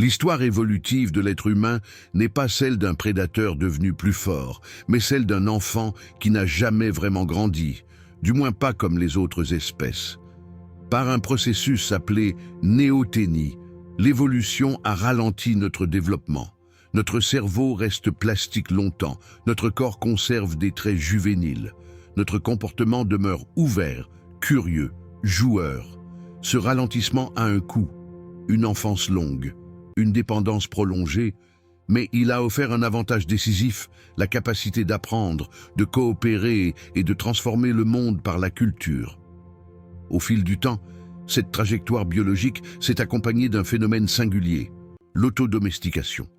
L'histoire évolutive de l'être humain n'est pas celle d'un prédateur devenu plus fort, mais celle d'un enfant qui n'a jamais vraiment grandi, du moins pas comme les autres espèces. Par un processus appelé néothénie, l'évolution a ralenti notre développement. Notre cerveau reste plastique longtemps, notre corps conserve des traits juvéniles. Notre comportement demeure ouvert, curieux, joueur. Ce ralentissement a un coût, une enfance longue, une dépendance prolongée, mais il a offert un avantage décisif, la capacité d'apprendre, de coopérer et de transformer le monde par la culture. Au fil du temps, cette trajectoire biologique s'est accompagnée d'un phénomène singulier, l'autodomestication.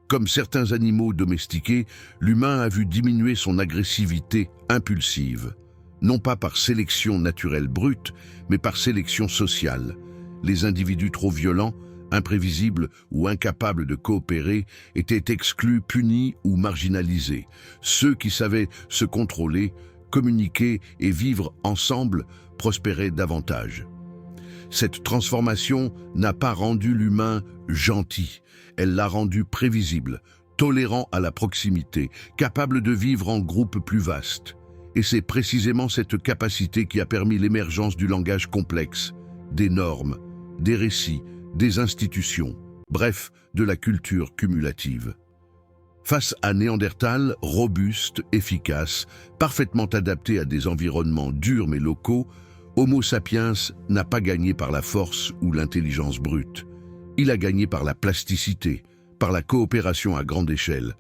Comme certains animaux domestiqués, l'humain a vu diminuer son agressivité impulsive, non pas par sélection naturelle brute, mais par sélection sociale. Les individus trop violents, imprévisibles ou incapables de coopérer étaient exclus, punis ou marginalisés. Ceux qui savaient se contrôler, communiquer et vivre ensemble prospéraient davantage. Cette transformation n'a pas rendu l'humain gentil, elle l'a rendu prévisible, tolérant à la proximité, capable de vivre en groupe plus vaste. Et c'est précisément cette capacité qui a permis l'émergence du langage complexe, des normes, des récits, des institutions, bref, de la culture cumulative. Face à Néandertal, robuste, efficace, parfaitement adapté à des environnements durs mais locaux, Homo sapiens n'a pas gagné par la force ou l'intelligence brute. Il a gagné par la plasticité, par la coopération à grande échelle,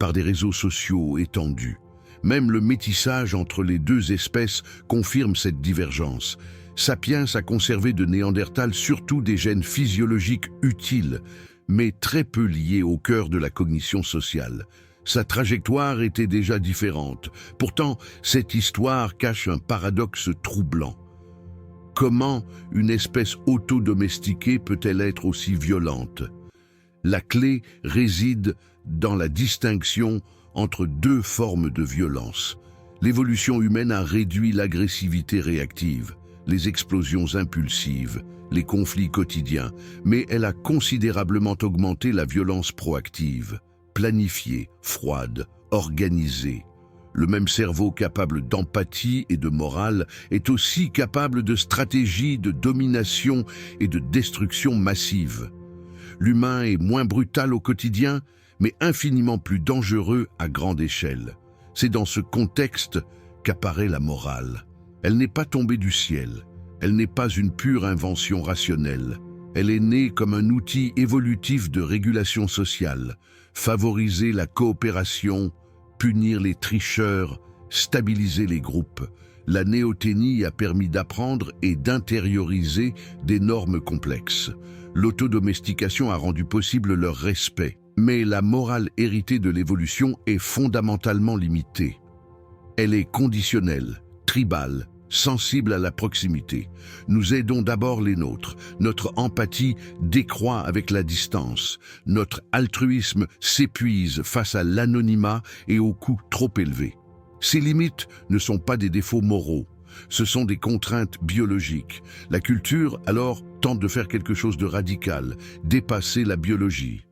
par des réseaux sociaux étendus. Même le métissage entre les deux espèces confirme cette divergence. Sapiens a conservé de Néandertal surtout des gènes physiologiques utiles, mais très peu liés au cœur de la cognition sociale. Sa trajectoire était déjà différente. Pourtant, cette histoire cache un paradoxe troublant. Comment une espèce auto-domestiquée peut-elle être aussi violente? La clé réside dans la distinction entre deux formes de violence. L'évolution humaine a réduit l'agressivité réactive, les explosions impulsives, les conflits quotidiens, mais elle a considérablement augmenté la violence proactive, planifiée, froide, organisée. Le même cerveau capable d'empathie et de morale est aussi capable de stratégies de domination et de destruction massive. L'humain est moins brutal au quotidien, mais infiniment plus dangereux à grande échelle. C'est dans ce contexte qu'apparaît la morale. Elle n'est pas tombée du ciel, elle n'est pas une pure invention rationnelle. Elle est née comme un outil évolutif de régulation sociale, favoriser la coopération, punir les tricheurs, stabiliser les groupes. La néothénie a permis d'apprendre et d'intérioriser des normes complexes. L'autodomestication a rendu possible leur respect. Mais la morale héritée de l'évolution est fondamentalement limitée. Elle est conditionnelle, tribale, sensible à la proximité. Nous aidons d'abord les nôtres. Notre empathie décroît avec la distance. Notre altruisme s'épuise face à l'anonymat et aux coûts trop élevés. Ces limites ne sont pas des défauts moraux. Ce sont des contraintes biologiques. La culture, alors, tente de faire quelque chose de radical, dépasser la biologie.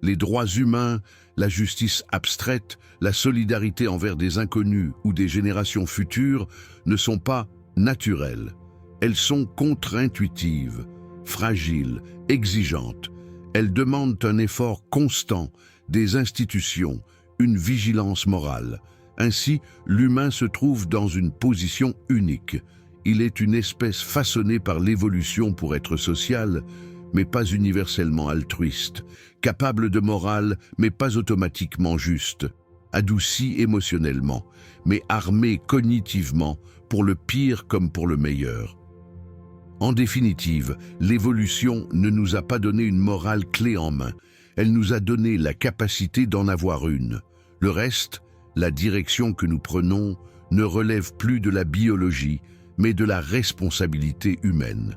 Les droits humains, la justice abstraite, la solidarité envers des inconnus ou des générations futures ne sont pas naturelles. Elles sont contre-intuitives, fragiles, exigeantes. Elles demandent un effort constant, des institutions, une vigilance morale. Ainsi, l'humain se trouve dans une position unique. Il est une espèce façonnée par l'évolution pour être sociale, mais pas universellement altruiste, capable de morale, mais pas automatiquement juste, adouci émotionnellement, mais armé cognitivement, pour le pire comme pour le meilleur. En définitive, l'évolution ne nous a pas donné une morale clé en main, elle nous a donné la capacité d'en avoir une. Le reste, la direction que nous prenons, ne relève plus de la biologie, mais de la responsabilité humaine.